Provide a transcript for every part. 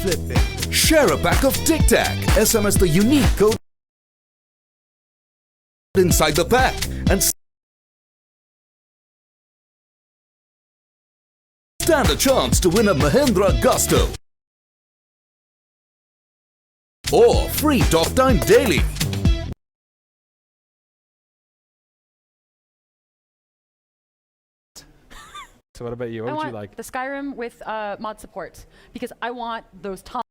flip it. Share a pack of Tic Tac. SMS the unique code inside the pack and stand a chance to win a Mahindra Gusto or free talk time daily. So what about you? What I would want you like? the Skyrim with mod support because I want those top.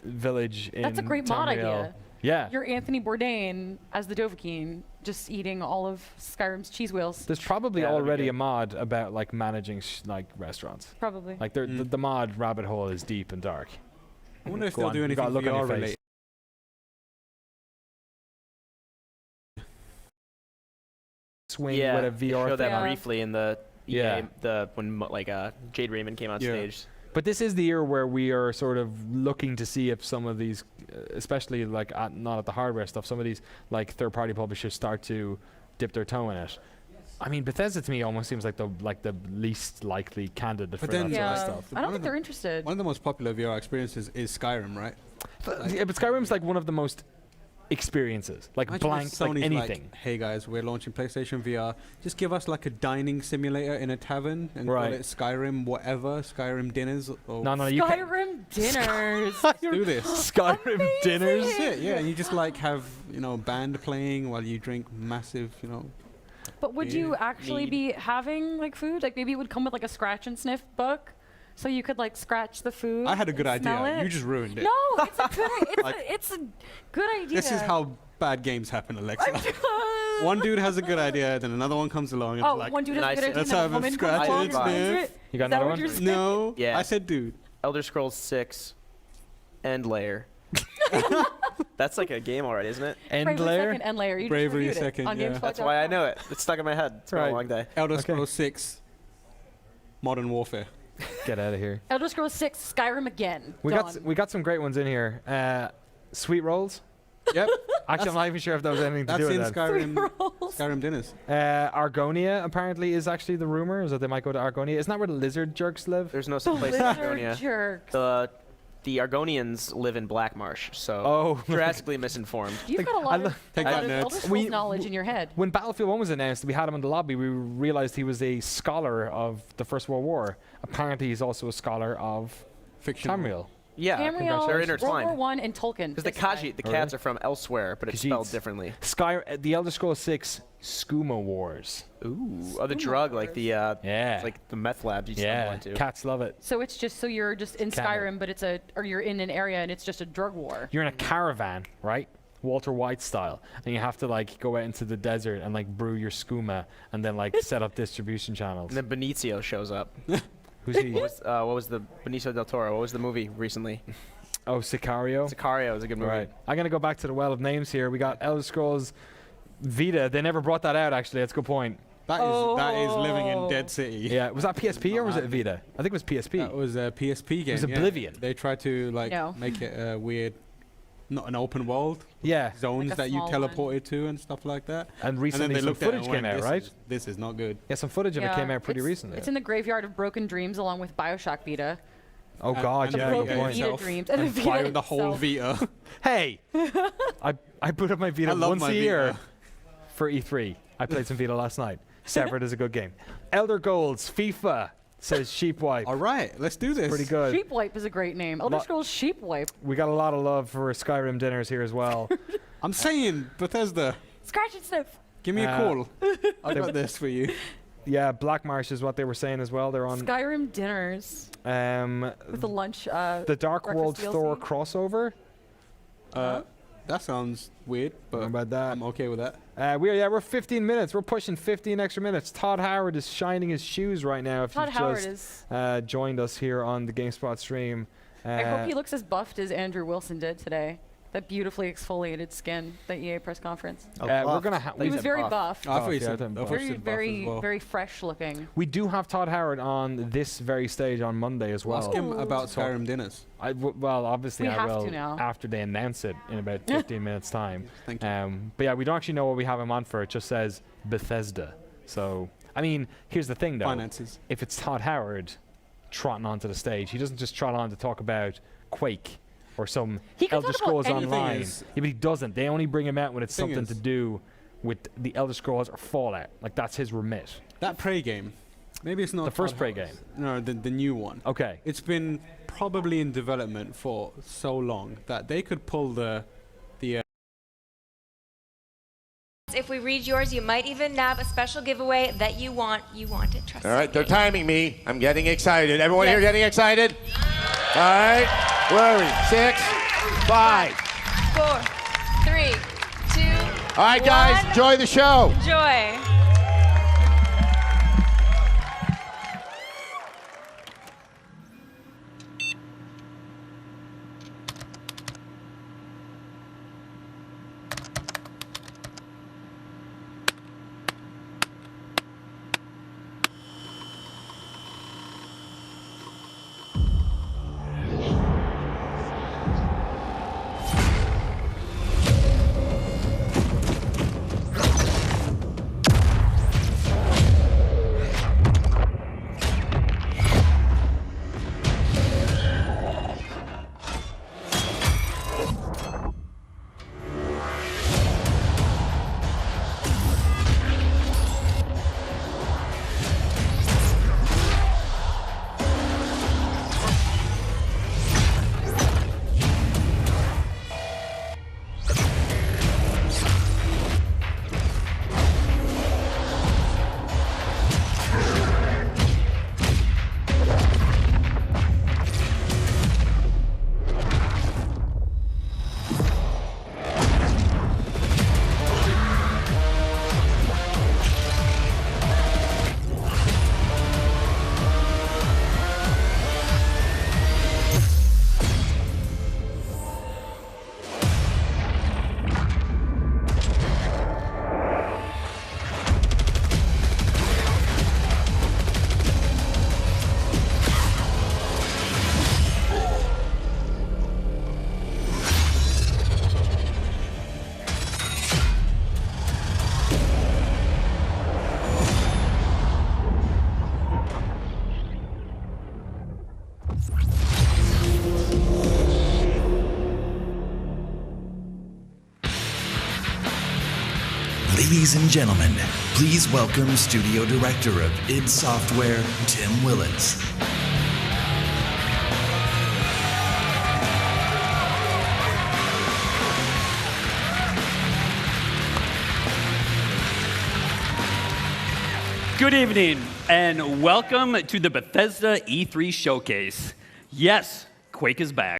Village in That's a great mod Tamriel. idea. Yeah. You're Anthony Bourdain as the Dovahkiin, just eating all of Skyrim's cheese wheels. There's probably Yeah, that'd be already good. a mod about like managing like restaurants. Probably. Like the mod rabbit hole is deep and dark. I wonder if Go they'll on, do you anything gotta look on your VR face. related. Swing Yeah, with a they VR showed thing. that Yeah. briefly in the Yeah. when Jade Raymond came on Yeah. stage. But this is the year where we are sort of looking to see if some of these, especially like not at the hardware stuff, some of these like third-party publishers start to dip their toe in it. I mean, Bethesda to me almost seems like the least likely candidate for But then- that yeah. sort of stuff. I don't One think of they're interested. One of the most popular VR experiences is Skyrim, right? Yeah, but Skyrim's like one of the most experiences, like Imagine if blank, like Sony's anything. Like, hey guys, we're launching PlayStation VR. Just give us like a dining simulator in a tavern and Right. call it Skyrim whatever, Skyrim dinners. Or No, you can't. Skyrim dinners. do this. Skyrim dinners. That's it, yeah. And you just like have band playing while you drink massive, But would you actually Need. be having like food? Like maybe it would come with like a scratch and sniff book, so you could like scratch the food. I had a good and smell idea. it. You just ruined it. No, it's a good. Like- It's a good idea. This is how bad games happen, Alexa. One dude has a good idea, then another one comes along and Oh, it's like, one dude has a Nice. good idea. Let's and then have a woman scratch comes along and and ruins sniff. it. You got Is that another what one? you're no. Yeah. I said dude. Elder Scrolls 6 End Layer. That's like a game already, isn't it? End Bravery layer. Second, End Layer. You just Bravery reviewed it Second, on yeah. That's why I know it. It's stuck in my head. It's been Right. a long day. Elder Okay. Scrolls 6, Modern Warfare. Get out of here. Elder Scrolls 6, Skyrim again. We Done. got we got some great ones in here. Sweet rolls. Yep. Actually, I'm not even sure if that was anything to That's do in with that. Skyrim. Rolls. Skyrim dinners. Argonia apparently is actually the rumor, is that they might go to Argonia. Isn't that where the lizard jerks live? There's no The place in lizard Argonia. jerks. The Argonians live in Black Marsh, so Oh. drastically misinformed. You've got a lot of, Take lot that, of nerds. Elder Scrolls We- knowledge in your head. When Battlefield 1 was announced, we had him in the lobby. We realized he was a scholar of the First World War. Apparently, he's also a scholar of Fiction. Tamriel. Yeah, Tamriel, they're World War intertwined. One, and Tolkien. Because the basically. Khajiit, the Oh, cats really? are from elsewhere, but it's Khajiits. spelled differently. The Elder Scrolls 6 Skooma Wars. Ooh, oh, the drug, like the Yeah. it's like the meth labs you stumble Yeah, into. cats love it. So it's just you're just in Camel. Skyrim, but or you're in an area and it's just a drug war. You're in a caravan, right? Walter White style, and you have to like go out into the desert and like brew your skooma and then like set up distribution channels. And then Benicio shows up. Who's he? What was the Benicio del Toro? What was the movie recently? Oh, Sicario. Sicario is a good movie. Right. I'm gonna go back to the well of names here. We got Elder Scrolls Vita. They never brought that out actually. That's a good point. That is living in Dead City. Yeah. Was that PSP or was it Vita? I think it was PSP. That was a PSP game. was yeah. Oblivion. They tried to like No. make it a weird, not an open world, Yeah. zones Like a that you small one. teleported to and stuff like that. And And then recently they some looked at it footage and came went, out, this right? This is not good. Yeah, some footage of it came out pretty it's- recently. It's in the graveyard of broken dreams along with Bioshock Vita. Oh God, and The yeah, yeah, good broken yeah, point. Vita itself. dreams. And And the fire Vita the whole itself. Vita. Hey, I put up my Vita I love once my a year Vita. for E3. I played some Vita last night. Severed is a good game. Elder Goals, FIFA, says Sheepwipe. All right, let's do this. Pretty good. Sheepwipe is a great name. Elder Lo- Scrolls Sheepwipe. We got a lot of love for Skyrim dinners here as well. I'm saying, Bethesda, Scratch and sniff. give me a call. I got this for you. Yeah, Black Marsh is what they were saying as well. They're on Skyrim dinners with the lunch. the Dark World breakfast Thor DLC. crossover. That sounds weird, but How about that? I'm okay with that. We're 15 minutes. We're pushing 15 extra minutes. Todd Howard is shining his shoes right now. If Todd you've Howard just is. joined us here on the GameSpot stream. I hope he looks as buffed as Andrew Wilson did today. That beautifully exfoliated skin, the EA press conference. we're gonna ha- He we was very buff. I thought you yeah, said, I I thought you Very, said buff very, as well. very fresh looking. We do have Todd Howard on this very stage on Monday as well. Ask him about So- Skyrim dinners. Well, obviously We I have will to now. after they announce it in about 15 minutes time. Thank you. But yeah, we don't actually know what we have him on for. It just says Bethesda. So I mean, here's the thing though. Finances. If it's Todd Howard trotting onto the stage, he doesn't just trot on to talk about Quake or some He can Elder talk about Scrolls anything. Online. Is- Yeah, but he doesn't. They only bring him out when it's Thing something is- to do with the Elder Scrolls or Fallout. Like that's his remit. That Prey game. Maybe it's not The first Todd Prey Howard's. game. No, the new one. Okay. It's been probably in development for so long that they could pull the If we read yours, you might even nab a special giveaway that you want. You want it, trust All right, me. they're timing me. I'm getting excited. Everyone Yes. here getting excited? All right. Where are we? 6, 5. 4, 3, 2, All right, guys, 1. enjoy the show. Enjoy. Ladies and gentlemen, please welcome Studio Director of id Software, Tim Willits. Good evening, and welcome to the Bethesda E3 Showcase. Yes, Quake is back.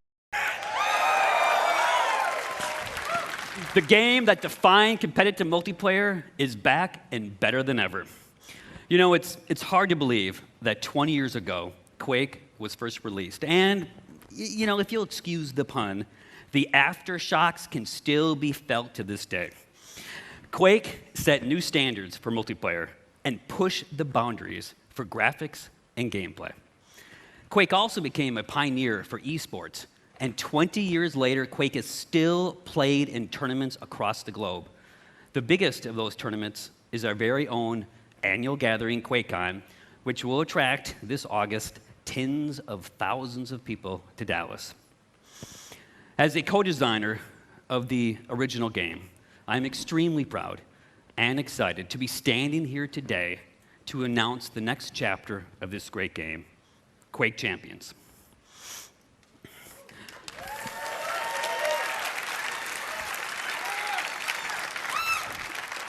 The game that defined competitive multiplayer is back and better than ever. You know, it's hard to believe that 20 years ago, Quake was first released. And, you know, if you'll excuse the pun, the aftershocks can still be felt to this day. Quake set new standards for multiplayer and pushed the boundaries for graphics and gameplay. Quake also became a pioneer for esports. And 20 years later, Quake is still played in tournaments across the globe. The biggest of those tournaments is our very own annual gathering, QuakeCon, which will attract this August tens of thousands of people to Dallas. As a co-designer of the original game, I'm extremely proud and excited to be standing here today to announce the next chapter of this great game, Quake Champions.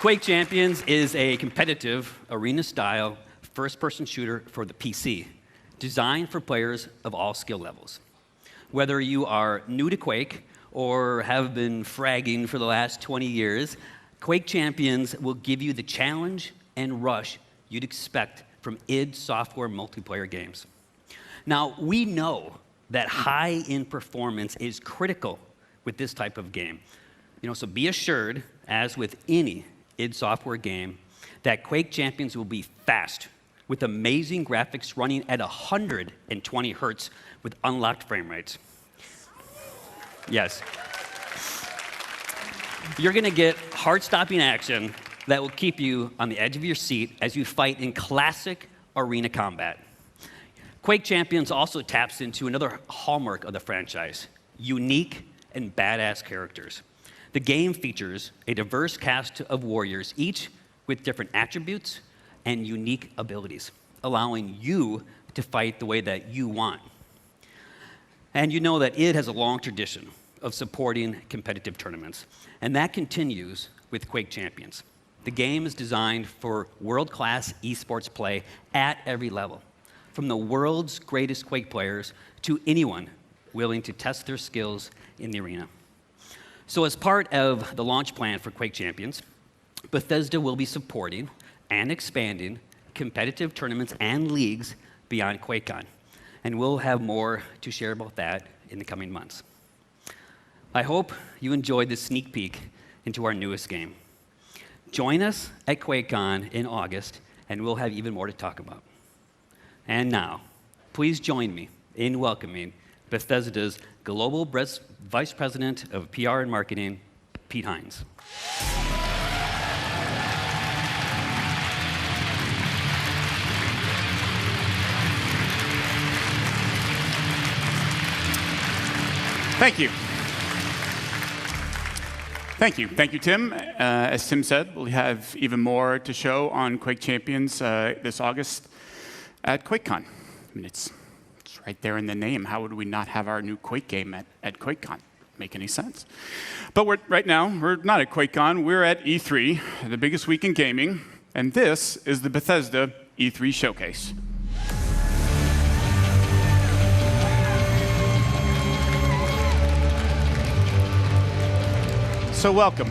Quake Champions is a competitive, arena-style, first-person shooter for the PC, designed for players of all skill levels. Whether you are new to Quake or have been fragging for the last 20 years, Quake Champions will give you the challenge and rush you'd expect from id Software multiplayer games. Now, we know that high-end performance is critical with this type of game. So be assured, as with any id Software game, that Quake Champions will be fast, with amazing graphics running at 120 hertz with unlocked frame rates. Yes. You're going to get heart-stopping action that will keep you on the edge of your seat as you fight in classic arena combat. Quake Champions also taps into another hallmark of the franchise: unique and badass characters. The game features a diverse cast of warriors, each with different attributes and unique abilities, allowing you to fight the way that you want. And you know that id has a long tradition of supporting competitive tournaments, and that continues with Quake Champions. The game is designed for world-class esports play at every level, from the world's greatest Quake players to anyone willing to test their skills in the arena. So as part of the launch plan for Quake Champions, Bethesda will be supporting and expanding competitive tournaments and leagues beyond QuakeCon, and we'll have more to share about that in the coming months. I hope you enjoyed this sneak peek into our newest game. Join us at QuakeCon in August, and we'll have even more to talk about. And now, please join me in welcoming Bethesda's Global Vice President of PR and Marketing, Pete Hines. Thank you. Thank you, Tim. As Tim said, we'll have even more to show on Quake Champions this August at QuakeCon. I mean, it's right there in the name. How would we not have our new Quake game at QuakeCon? Make any sense? But right now, we're not at QuakeCon. We're at E3, the biggest week in gaming, and this is the Bethesda E3 Showcase. So welcome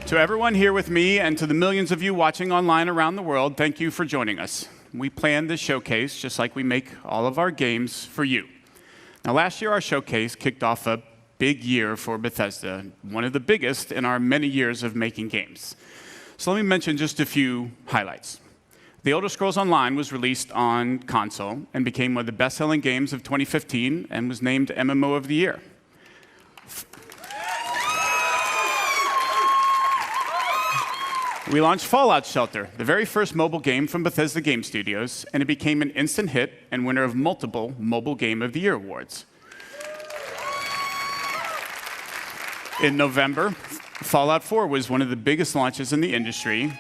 to everyone here with me and to the millions of you watching online around the world. Thank you for joining us. We planned this showcase just like we make all of our games for you. Now, last year, our showcase kicked off a big year for Bethesda, one of the biggest in our many years of making games. So let me mention just a few highlights. The Elder Scrolls Online was released on console and became one of the best-selling games of 2015 and was named MMO of the Year. We launched Fallout Shelter, the very first mobile game from Bethesda Game Studios, and it became an instant hit and winner of multiple Mobile Game of the Year awards. In November, Fallout 4 was one of the biggest launches in the industry.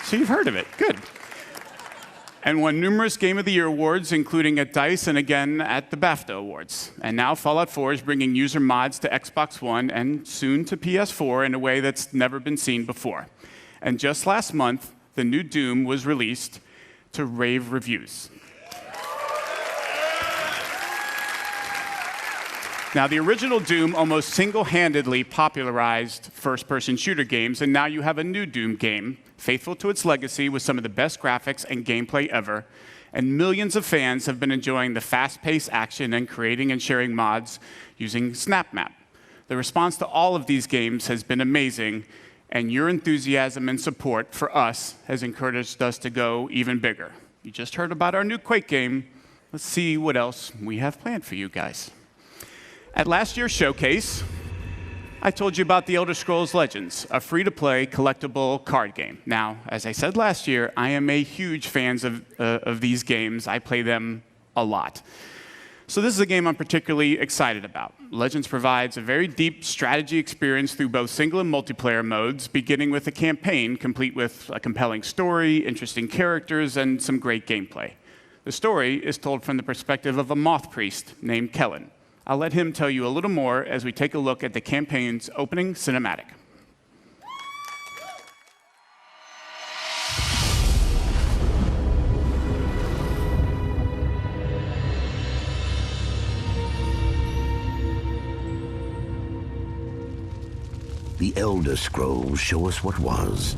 So you've heard of it. Good. And won numerous Game of the Year awards, including at DICE and again at the BAFTA Awards. And now Fallout 4 is bringing user mods to Xbox One and soon to PS4 in a way that's never been seen before. And just last month, the new Doom was released to rave reviews. Now, the original Doom almost single-handedly popularized first-person shooter games, and now you have a new Doom game, faithful to its legacy with some of the best graphics and gameplay ever, and millions of fans have been enjoying the fast-paced action and creating and sharing mods using SnapMap. The response to all of these games has been amazing, and your enthusiasm and support for us has encouraged us to go even bigger. You just heard about our new Quake game. Let's see what else we have planned for you guys. At last year's showcase, I told you about The Elder Scrolls Legends, a free-to-play collectible card game. Now, as I said last year, I am a huge fan of these games. I play them a lot. So this is a game I'm particularly excited about. Legends provides a very deep strategy experience through both single and multiplayer modes, beginning with a campaign complete with a compelling story, interesting characters, and some great gameplay. The story is told from the perspective of a moth priest named Kellen. I'll let him tell you a little more as we take a look at the campaign's opening cinematic. The Elder Scrolls show us what was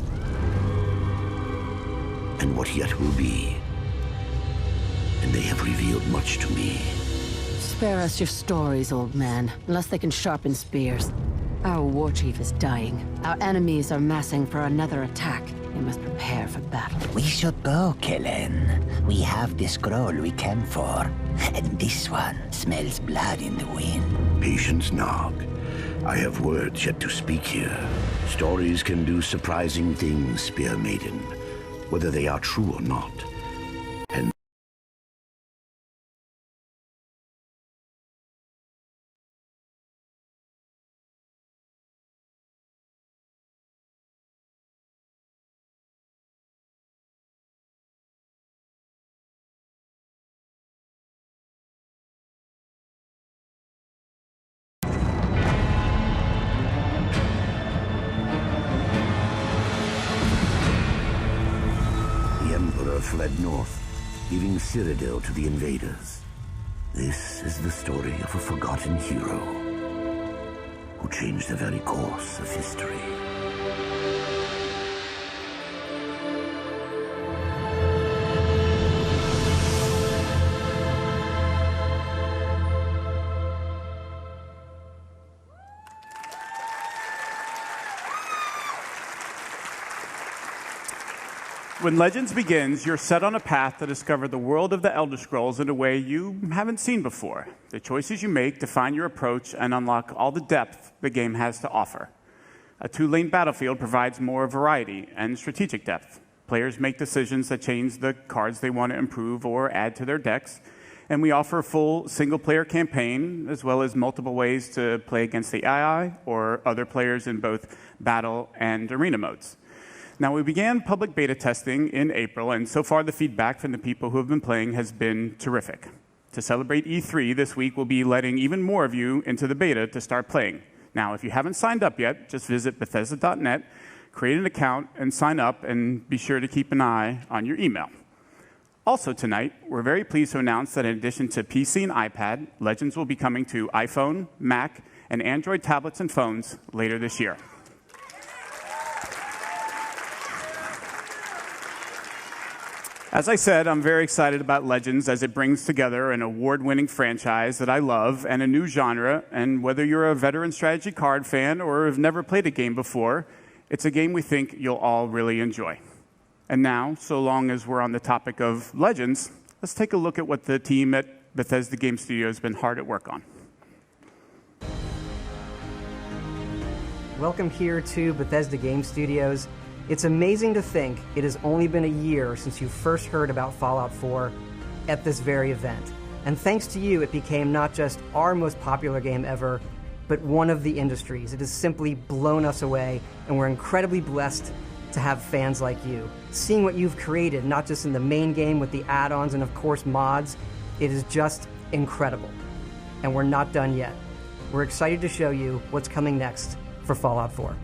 and what yet will be. And they have revealed much to me. Spare us your stories, old man, unless they can sharpen spears. Our war chief is dying. Our enemies are massing for another attack. We must prepare for battle. We should go, Kellen. We have the scroll we came for. And this one smells blood in the wind. Patience, Nog. I have words yet to speak here. Stories can do surprising things, Spear Maiden, whether they are true or not. And fled north, leaving Cyrodiil to the invaders. This is the story of a forgotten hero who changed the very course of history. When Legends begins, you're set on a path to discover the world of the Elder Scrolls in a way you haven't seen before. The choices you make define your approach and unlock all the depth the game has to offer. A two-lane battlefield provides more variety and strategic depth. Players make decisions that change the cards they want to improve or add to their decks, and we offer a full single-player campaign, as well as multiple ways to play against the AI or other players in both battle and arena modes. Now, we began public beta testing in April, and so far the feedback from the people who have been playing has been terrific. To celebrate E3 this week, we'll be letting even more of you into the beta to start playing. Now, if you haven't signed up yet, just visit Bethesda.net, create an account, and sign up, and be sure to keep an eye on your email. Also tonight, we're very pleased to announce that in addition to PC and iPad, Legends will be coming to iPhone, Mac, and Android tablets and phones later this year. As I said, I'm very excited about Legends as it brings together an award-winning franchise that I love and a new genre, and whether you're a veteran strategy card fan or have never played a game before, it's a game we think you'll all really enjoy. And now, so long as we're on the topic of Legends, let's take a look at what the team at Bethesda Game Studios has been hard at work on. Welcome here to Bethesda Game Studios. It's amazing to think it has only been a year since you first heard about Fallout 4 at this very event. And thanks to you, it became not just our most popular game ever, but one of the industry's. It has simply blown us away, and we're incredibly blessed to have fans like you. Seeing what you've created, not just in the main game with the add-ons and of course mods, it is just incredible. And we're not done yet. We're excited to show you what's coming next for Fallout 4.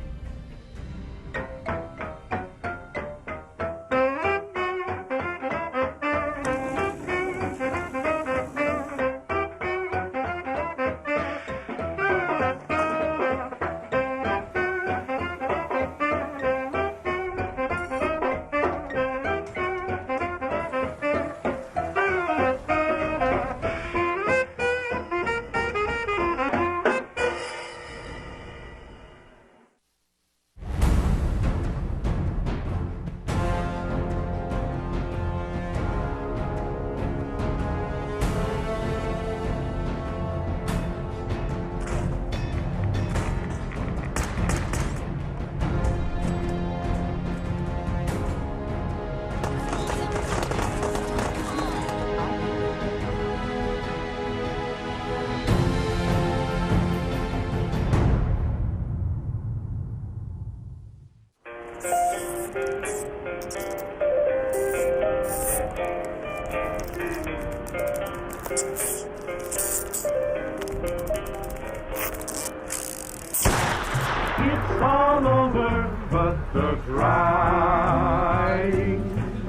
It's all over, but the crying,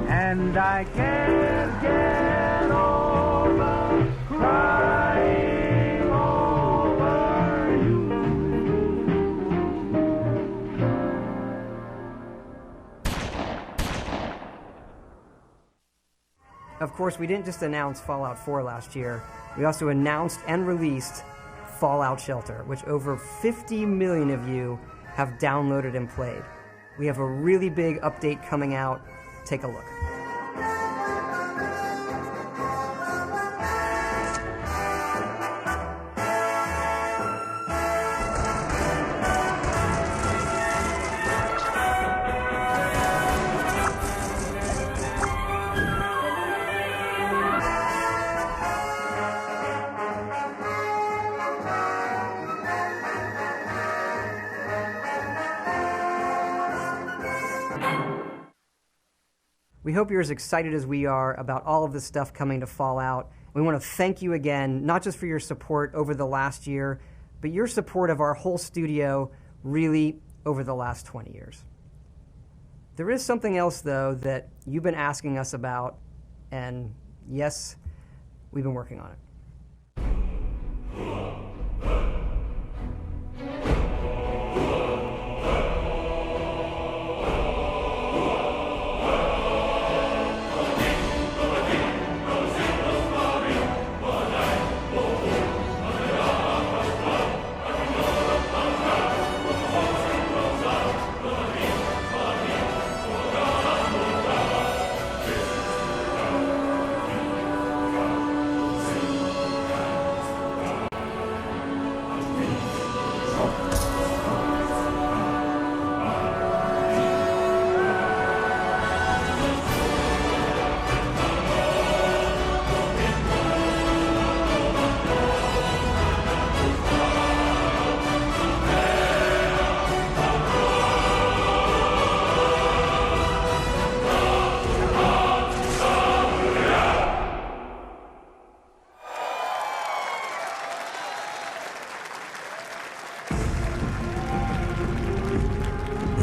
and I can't get over crying over you. Of course, we didn't just announce Fallout 4 last year, we also announced and released Fallout Shelter, which over 50 million of you have downloaded and played. We have a really big update coming out. Take a look. We hope you're as excited as we are about all of this stuff coming to Fallout. We want to thank you again, not just for your support over the last year, but your support of our whole studio really over the last 20 years. There is something else, though, that you've been asking us about, and yes, we've been working on it.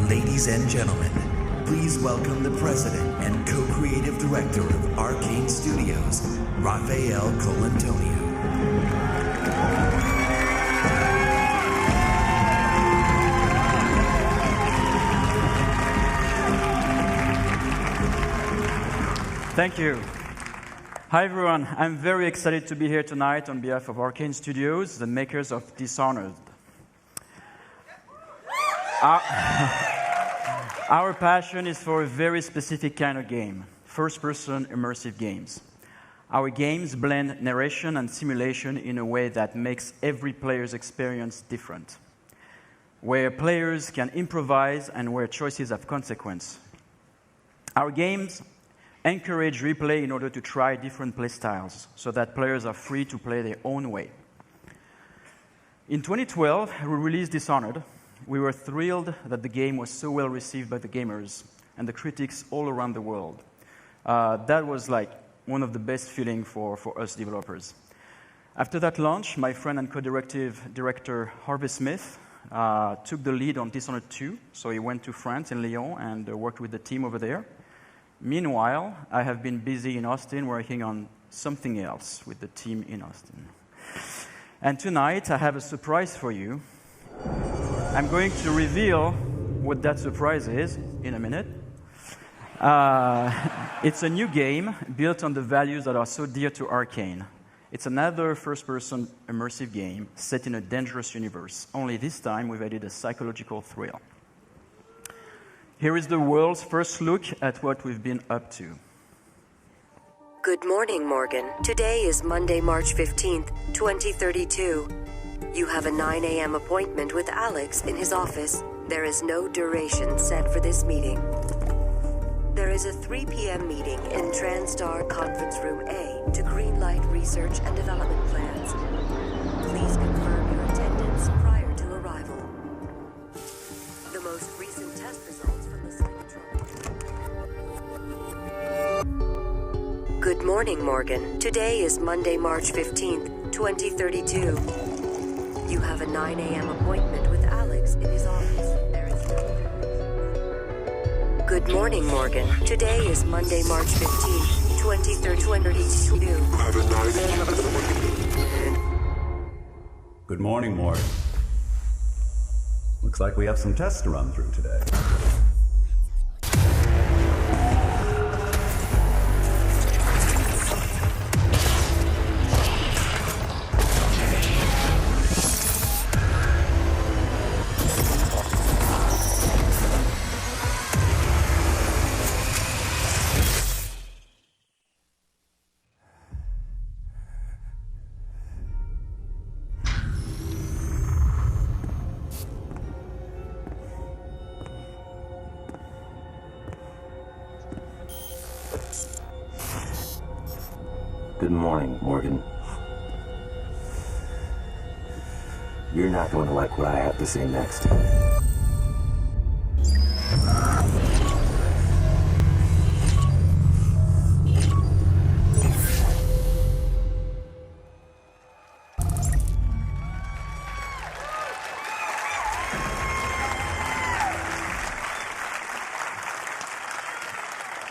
Ladies and gentlemen, please welcome the president and co-creative director of Arcane Studios, Raphael Colantonio. Thank you. Hi everyone, I'm very excited to be here tonight on behalf of Arcane Studios, the makers of Dishonored. Our passion is for a very specific kind of game, first-person immersive games. Our games blend narration and simulation in a way that makes every player's experience different, where players can improvise and where choices have consequence. Our games encourage replay in order to try different play styles so that players are free to play their own way. In 2012, we released Dishonored. We were thrilled that the game was so well received by the gamers and the critics all around the world. That was like one of the best feelings for us developers. After that launch, my friend and co-director Harvey Smith took the lead on Dishonored 2, so he went to France in Lyon and worked with the team over there. Meanwhile, I have been busy in Austin working on something else with the team in Austin. And tonight, I have a surprise for you. I'm going to reveal what that surprise is in a minute. It's a new game built on the values that are so dear to Arcane. It's another first-person immersive game set in a dangerous universe, only this time we've added a psychological thrill. Here is the world's first look at what we've been up to. Good morning, Morgan. Today is Monday, March 15th, 2032. You have a 9 a.m. appointment with Alex in his office. There is no duration set for this meeting. There is a 3 p.m. meeting in TranStar Conference Room A to greenlight research and development plans. Please confirm your attendance prior to arrival. The most recent test results from the Cybertron. Good morning, Morgan. Today is Monday, March 15th, 2032. You have a 9 a.m. appointment with Alex in his office. There is no... Good morning, Morgan. Today is Monday, March 15th, 2032. You have a 9 a.m. appointment. Good morning, Morgan. Looks like we have some tests to run through today. Good morning, Morgan. You're not going to like what I have to say next.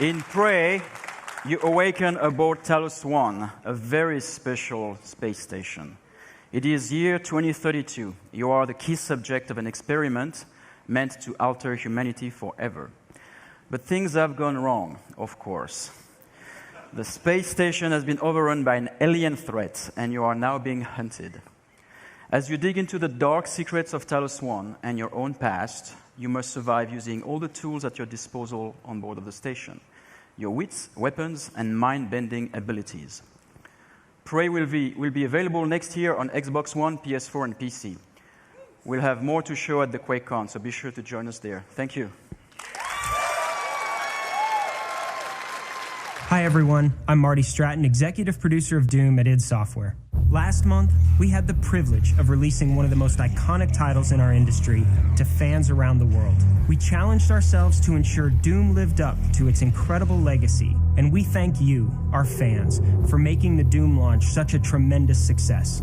In Prey, you awaken aboard Talos 1, a very special space station. It is year 2032. You are the key subject of an experiment meant to alter humanity forever. But things have gone wrong, of course. The space station has been overrun by an alien threat, and you are now being hunted. As you dig into the dark secrets of Talos 1 and your own past, you must survive using all the tools at your disposal on board of the station. Your wits, weapons, and mind-bending abilities. Prey will be available next year on Xbox One, PS4, and PC. We'll have more to show at the QuakeCon, so be sure to join us there. Thank you. Hi everyone, I'm Marty Stratton, executive producer of Doom at id Software. Last month, we had the privilege of releasing one of the most iconic titles in our industry to fans around the world. We challenged ourselves to ensure Doom lived up to its incredible legacy, and we thank you, our fans, for making the Doom launch such a tremendous success.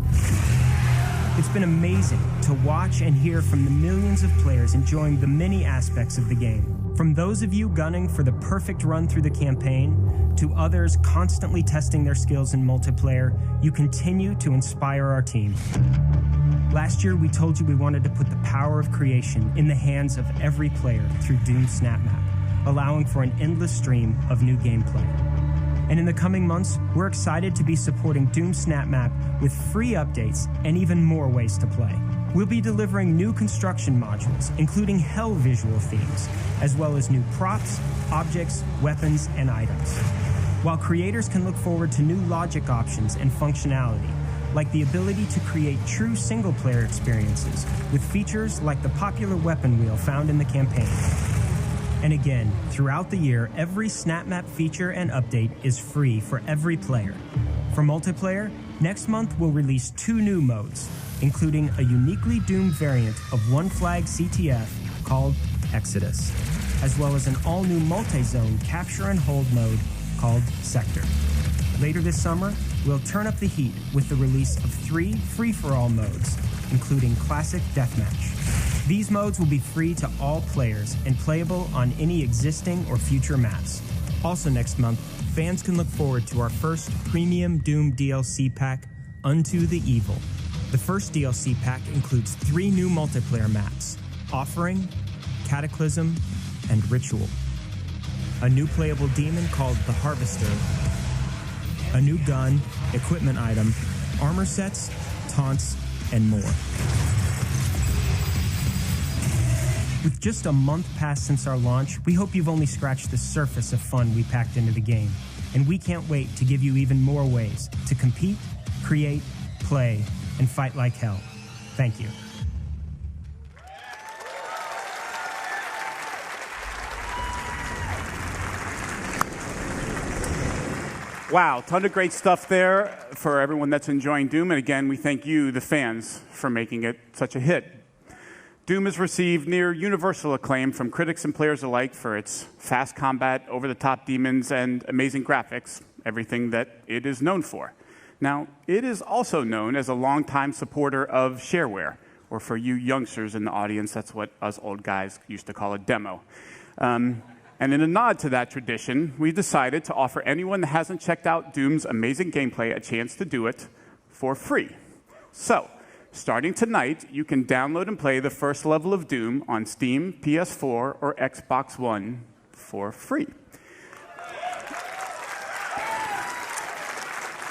It's been amazing to watch and hear from the millions of players enjoying the many aspects of the game. From those of you gunning for the perfect run through the campaign, to others constantly testing their skills in multiplayer, you continue to inspire our team. Last year, we told you we wanted to put the power of creation in the hands of every player through Doom SnapMap, allowing for an endless stream of new gameplay. And in the coming months, we're excited to be supporting Doom SnapMap with free updates and even more ways to play. We'll be delivering new construction modules, including hell visual themes, as well as new props, objects, weapons, and items. While creators can look forward to new logic options and functionality, like the ability to create true single-player experiences with features like the popular weapon wheel found in the campaign. And again, throughout the year, every Snap Map feature and update is free for every player. For multiplayer, next month we'll release 2 new modes, including a uniquely Doom variant of One Flag CTF called Exodus, as well as an all-new multi-zone capture and hold mode called Sector. Later this summer, we'll turn up the heat with the release of 3 free-for-all modes, including Classic Deathmatch. These modes will be free to all players and playable on any existing or future maps. Also next month, fans can look forward to our first premium Doom DLC pack, Unto the Evil. The first DLC pack includes 3 new multiplayer maps, Offering, Cataclysm, and Ritual. A new playable demon called the Harvester, a new gun, equipment item, armor sets, taunts, and more. With just a month past since our launch, we hope you've only scratched the surface of fun we packed into the game. And we can't wait to give you even more ways to compete, create, play, and fight like hell. Thank you. Wow, ton of great stuff there for everyone that's enjoying Doom. And again, we thank you, the fans, for making it such a hit. Doom has received near universal acclaim from critics and players alike for its fast combat, over-the-top demons, and amazing graphics, everything that it is known for. Now, it is also known as a longtime supporter of shareware, or for you youngsters in the audience, that's what us old guys used to call a demo. And in a nod to that tradition, we decided to offer anyone that hasn't checked out Doom's amazing gameplay a chance to do it for free. So, starting tonight, you can download and play the first level of Doom on Steam, PS4, or Xbox One for free.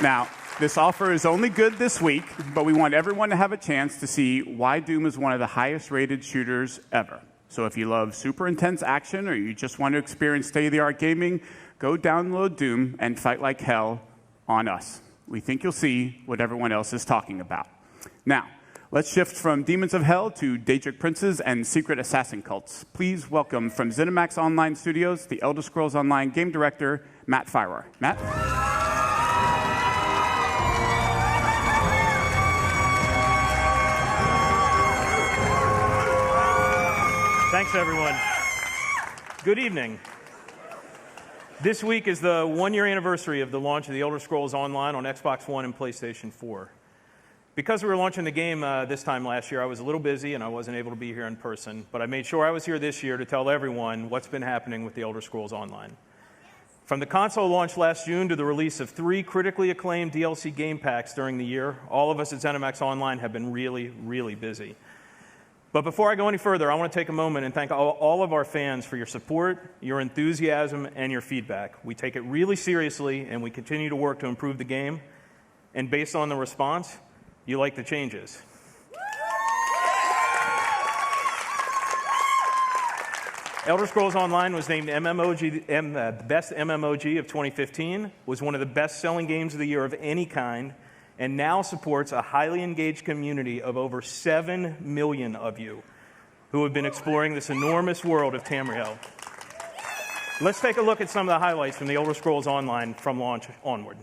Now, this offer is only good this week, but we want everyone to have a chance to see why Doom is one of the highest-rated shooters ever. So if you love super intense action or you just want to experience state-of-the-art gaming, go download Doom and fight like hell on us. We think you'll see what everyone else is talking about. Now, let's shift from Demons of Hell to Daedric Princes and Secret Assassin Cults. Please welcome from ZeniMax Online Studios, the Elder Scrolls Online game director, Matt Firor. Matt? Thanks, everyone. Good evening. This week is the 1-year anniversary of the launch of the Elder Scrolls Online on Xbox One and PlayStation 4. Because we were launching the game this time last year, I was a little busy and I wasn't able to be here in person, but I made sure I was here this year to tell everyone what's been happening with the Elder Scrolls Online. From the console launch last June to the release of 3 critically acclaimed DLC game packs during the year, all of us at ZeniMax Online have been really, really busy. But before I go any further, I want to take a moment and thank all of our fans for your support, your enthusiasm, and your feedback. We take it really seriously, and we continue to work to improve the game. And based on the response, you like the changes. Elder Scrolls Online was named the best MMOG of 2015, was one of the best-selling games of the year of any kind, and now supports a highly engaged community of over 7 million of you who have been exploring this enormous world of Tamriel. Let's take a look at some of the highlights from the Elder Scrolls Online from launch onward.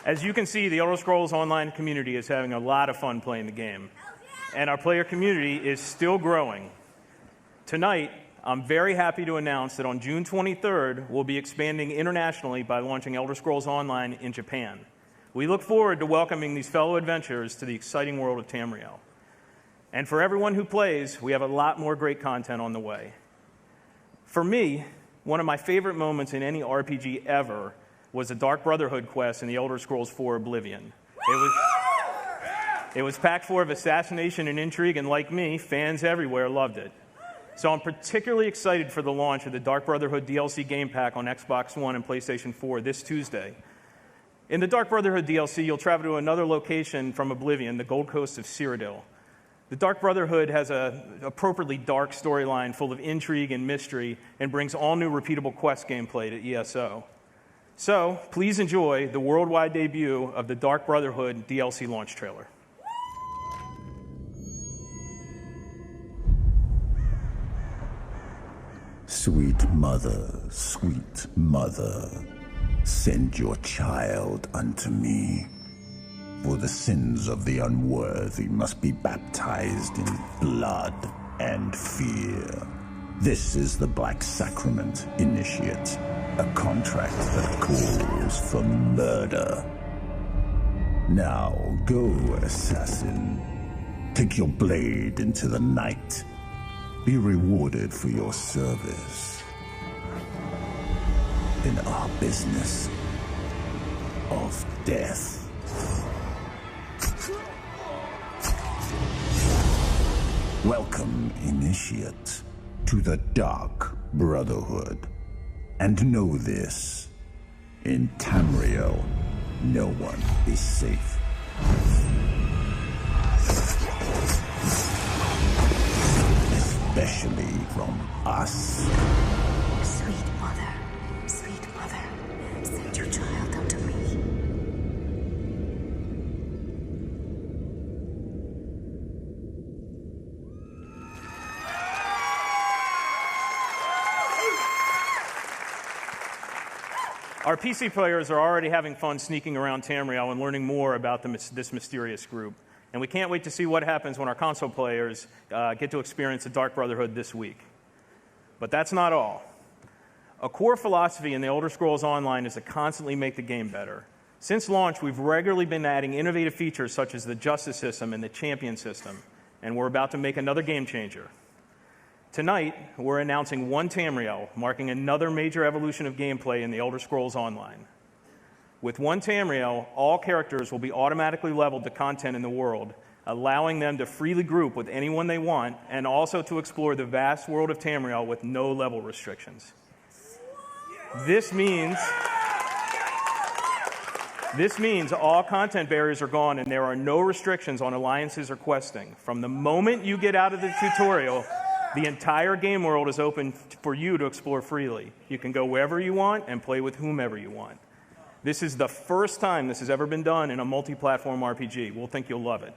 As you can see, the Elder Scrolls Online community is having a lot of fun playing the game, and our player community is still growing. Tonight, I'm very happy to announce that on June 23rd, we'll be expanding internationally by launching Elder Scrolls Online in Japan. We look forward to welcoming these fellow adventurers to the exciting world of Tamriel. And for everyone who plays, we have a lot more great content on the way. For me, one of my favorite moments in any RPG ever was the Dark Brotherhood quest in the Elder Scrolls IV Oblivion. It was packed full of assassination and intrigue, and like me, fans everywhere loved it. So I'm particularly excited for the launch of the Dark Brotherhood DLC game pack on Xbox One and PlayStation 4 this Tuesday. In the Dark Brotherhood DLC, you'll travel to another location from Oblivion, the Gold Coast of Cyrodiil. The Dark Brotherhood has an appropriately dark storyline full of intrigue and mystery and brings all new repeatable quest gameplay to ESO. So, please enjoy the worldwide debut of the Dark Brotherhood DLC launch trailer. Sweet mother, send your child unto me. For the sins of the unworthy must be baptized in blood and fear. This is the Black Sacrament, Initiate, a contract that calls for murder. Now go, assassin. Take your blade into the night. Be rewarded for your service in our business of death. Welcome, Initiate, to the Dark Brotherhood. And know this, in Tamriel, no one is safe. Especially from us. Sweet mother, send your child unto me. Our PC players are already having fun sneaking around Tamriel and learning more about this mysterious group. And we can't wait to see what happens when our console players get to experience the Dark Brotherhood this week. But that's not all. A core philosophy in the Elder Scrolls Online is to constantly make the game better. Since launch, we've regularly been adding innovative features such as the Justice System and the Champion System, and we're about to make another game changer. Tonight, we're announcing One Tamriel, marking another major evolution of gameplay in the Elder Scrolls Online. With One Tamriel, all characters will be automatically leveled to content in the world, allowing them to freely group with anyone they want, and also to explore the vast world of Tamriel with no level restrictions. This means all content barriers are gone and there are no restrictions on alliances or questing. From the moment you get out of the tutorial, the entire game world is open for you to explore freely. You can go wherever you want and play with whomever you want. This is the first time this has ever been done in a multi-platform RPG. We'll think you'll love it.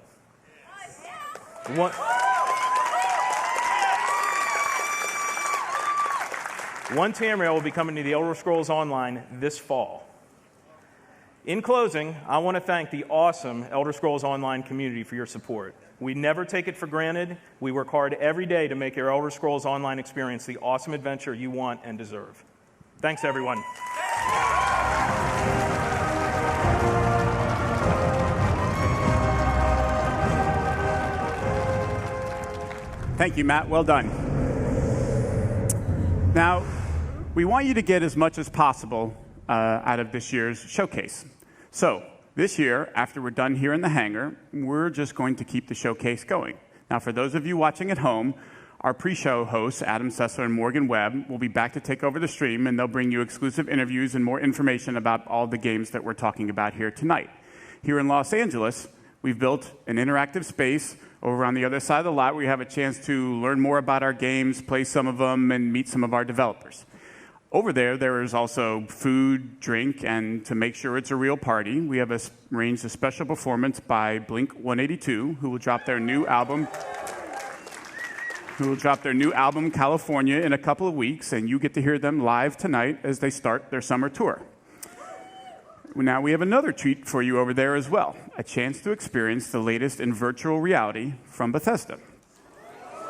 One Tamriel will be coming to the Elder Scrolls Online this fall. In closing, I want to thank the awesome Elder Scrolls Online community for your support. We never take it for granted. We work hard every day to make your Elder Scrolls Online experience the awesome adventure you want and deserve. Thanks, everyone. Thank you, Matt. Well done. Now, we want you to get as much as possible out of this year's showcase. So, this year, after we're done here in the hangar, we're just going to keep the showcase going. Now, for those of you watching at home, our pre-show hosts, Adam Sessler and Morgan Webb, will be back to take over the stream, and they'll bring you exclusive interviews and more information about all the games that we're talking about here tonight. Here in Los Angeles, we've built an interactive space over on the other side of the lot where you have a chance to learn more about our games, play some of them, and meet some of our developers. Over there is also food, drink, and to make sure it's a real party, we have arranged a special performance by Blink-182, who will drop their new album, California, in a couple of weeks, and you get to hear them live tonight as they start their summer tour. Now we have another treat for you over there as well, a chance to experience the latest in virtual reality from Bethesda.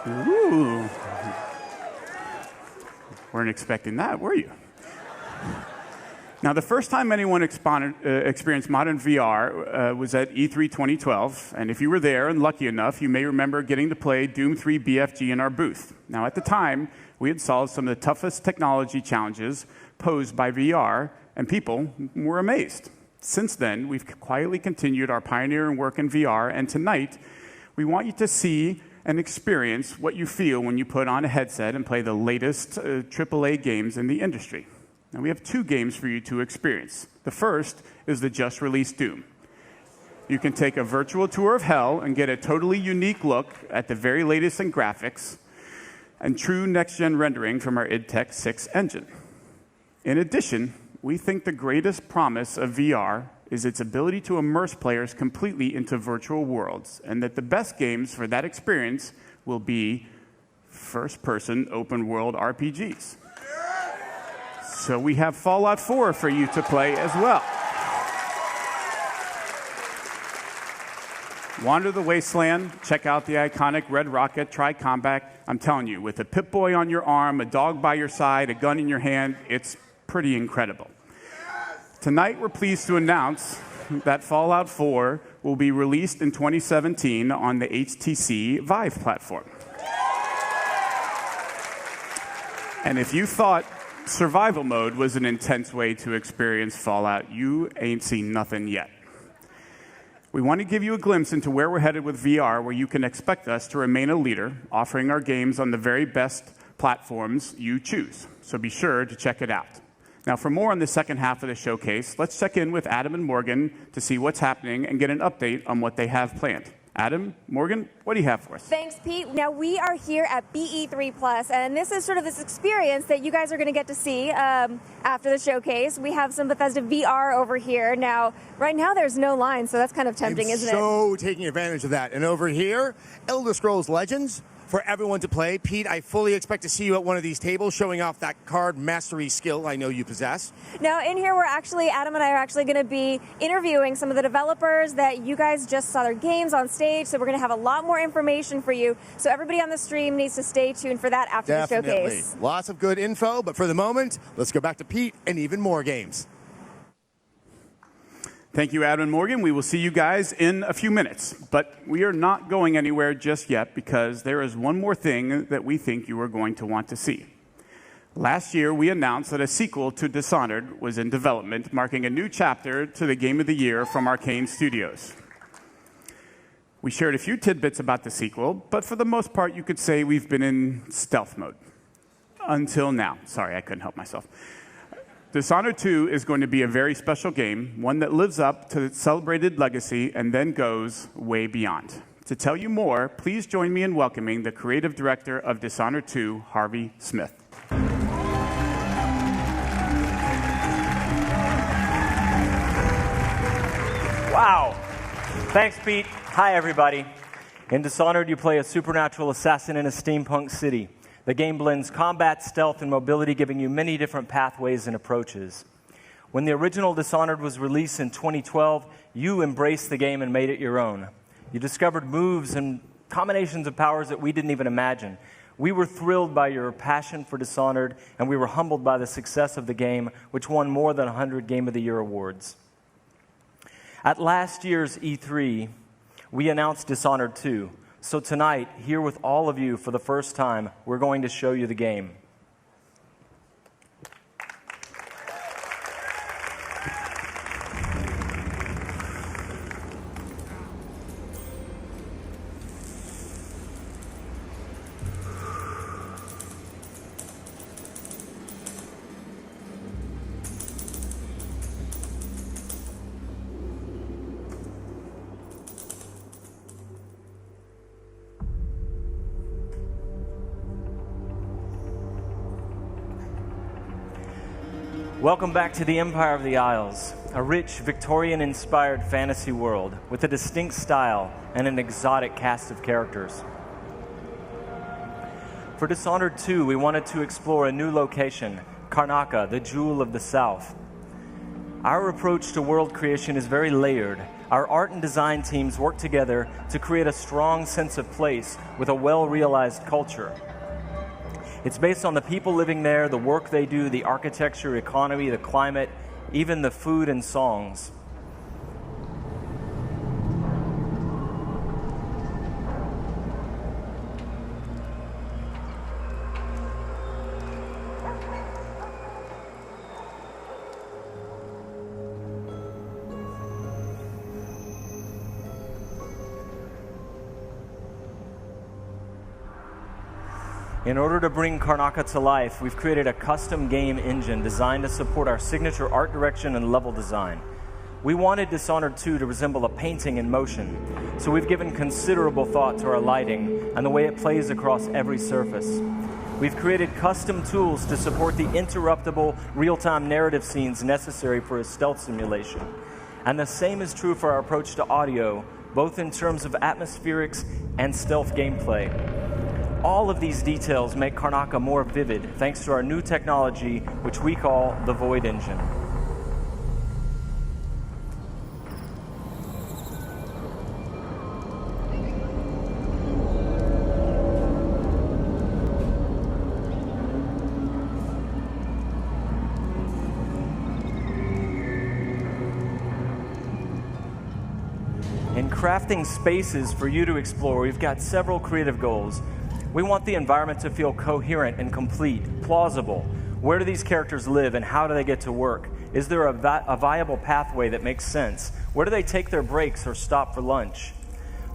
Ooh. Weren't expecting that, were you? Now, the first time anyone experienced modern VR was at E3 2012, and if you were there and lucky enough, you may remember getting to play Doom 3 BFG in our booth. Now, at the time, we had solved some of the toughest technology challenges posed by VR, and people were amazed. Since then, we've quietly continued our pioneering work in VR, and tonight, we want you to see and experience what you feel when you put on a headset and play the latest AAA games in the industry. Now, we have 2 games for you to experience. The first is the just-released Doom. You can take a virtual tour of hell and get a totally unique look at the very latest in graphics and true next-gen rendering from our id Tech 6 engine. In addition, we think the greatest promise of VR is its ability to immerse players completely into virtual worlds, and that the best games for that experience will be first-person open-world RPGs. So we have Fallout 4 for you to play as well. Wander the Wasteland, check out the iconic Red Rocket, try combat. I'm telling you, with a Pip-Boy on your arm, a dog by your side, a gun in your hand, it's pretty incredible. Tonight, we're pleased to announce that Fallout 4 will be released in 2017 on the HTC Vive platform. And if you thought survival mode was an intense way to experience Fallout, you ain't seen nothing yet. We want to give you a glimpse into where we're headed with VR, where you can expect us to remain a leader, offering our games on the very best platforms you choose. So be sure to check it out. Now, for more on the second half of the showcase, let's check in with Adam and Morgan to see what's happening and get an update on what they have planned. Adam, Morgan, what do you have for us? Thanks, Pete. Now, we are here at BE3+, and this is sort of this experience that you guys are going to get to see after the showcase. We have some Bethesda VR over here. Now, right now, there's no line, so that's kind of tempting, isn't it? So taking advantage of that. And over here, Elder Scrolls Legends for everyone to play. Pete, I fully expect to see you at one of these tables showing off that card mastery skill I know you possess. Now, in here, Adam and I are actually going to be interviewing some of the developers that you guys just saw their games on stage, so we're going to have a lot more information for you. So everybody on the stream needs to stay tuned for that after the showcase. Lots of good info, but for the moment, let's go back to Pete and even more games. Thank you, Adam and Morgan. We will see you guys in a few minutes. But we are not going anywhere just yet because there is one more thing that we think you are going to want to see. Last year, we announced that a sequel to Dishonored was in development, marking a new chapter to the Game of the Year from Arcane Studios. We shared a few tidbits about the sequel, but for the most part, you could say we've been in stealth mode. Until now. Sorry, I couldn't help myself. Dishonored 2 is going to be a very special game, one that lives up to its celebrated legacy and then goes way beyond. To tell you more, please join me in welcoming the creative director of Dishonored 2, Harvey Smith. Wow. Thanks, Pete. Hi, everybody. In Dishonored, you play a supernatural assassin in a steampunk city. The game blends combat, stealth, and mobility, giving you many different pathways and approaches. When the original Dishonored was released in 2012, you embraced the game and made it your own. You discovered moves and combinations of powers that we didn't even imagine. We were thrilled by your passion for Dishonored, and we were humbled by the success of the game, which won more than 100 Game of the Year awards. At last year's E3, we announced Dishonored 2. So tonight, here with all of you for the first time, we're going to show you the game. Welcome back to the Empire of the Isles, a rich, Victorian-inspired fantasy world with a distinct style and an exotic cast of characters. For Dishonored 2, we wanted to explore a new location, Karnaca, the Jewel of the South. Our approach to world creation is very layered. Our art and design teams work together to create a strong sense of place with a well-realized culture. It's based on the people living there, the work they do, the architecture, economy, the climate, even the food and songs. In order to bring Karnaca to life, we've created a custom game engine designed to support our signature art direction and level design. We wanted Dishonored 2 to resemble a painting in motion, so we've given considerable thought to our lighting and the way it plays across every surface. We've created custom tools to support the interruptible, real-time narrative scenes necessary for a stealth simulation. And the same is true for our approach to audio, both in terms of atmospherics and stealth gameplay. All of these details make Karnaca more vivid thanks to our new technology, which we call the Void Engine. In crafting spaces for you to explore, we've got several creative goals. We want the environment to feel coherent and complete, plausible. Where do these characters live and how do they get to work? Is there a viable pathway that makes sense? Where do they take their breaks or stop for lunch?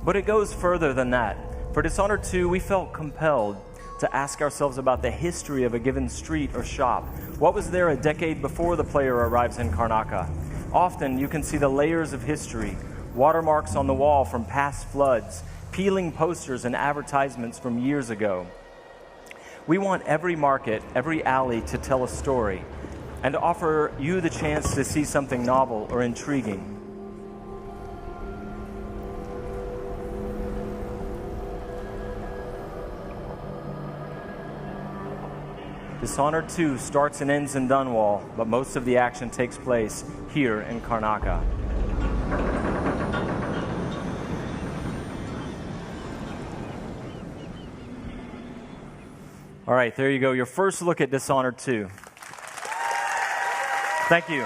But it goes further than that. For Dishonored 2, we felt compelled to ask ourselves about the history of a given street or shop. What was there a decade before the player arrives in Karnaca? Often you can see the layers of history, watermarks on the wall from past floods, peeling posters and advertisements from years ago. We want every market, every alley to tell a story and to offer you the chance to see something novel or intriguing. Dishonored 2 starts and ends in Dunwall, but most of the action takes place here in Karnaca. All right, there you go. Your first look at Dishonored 2. Thank you.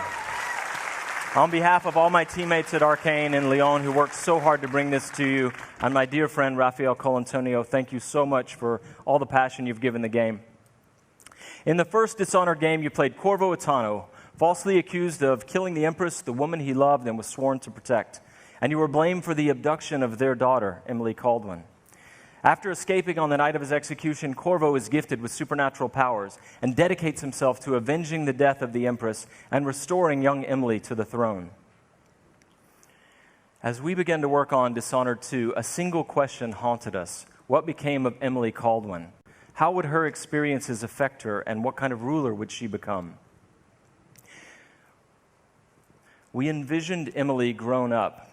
On behalf of all my teammates at Arcane and Lyon who worked so hard to bring this to you, and my dear friend Raphael Colantonio, thank you so much for all the passion you've given the game. In the first Dishonored game, you played Corvo Attano, falsely accused of killing the Empress, the woman he loved and was sworn to protect. And you were blamed for the abduction of their daughter, Emily Caldwin. After escaping on the night of his execution, Corvo is gifted with supernatural powers and dedicates himself to avenging the death of the Empress and restoring young Emily to the throne. As we began to work on Dishonored 2, a single question haunted us. What became of Emily Caldwin? How would her experiences affect her, and what kind of ruler would she become? We envisioned Emily grown up,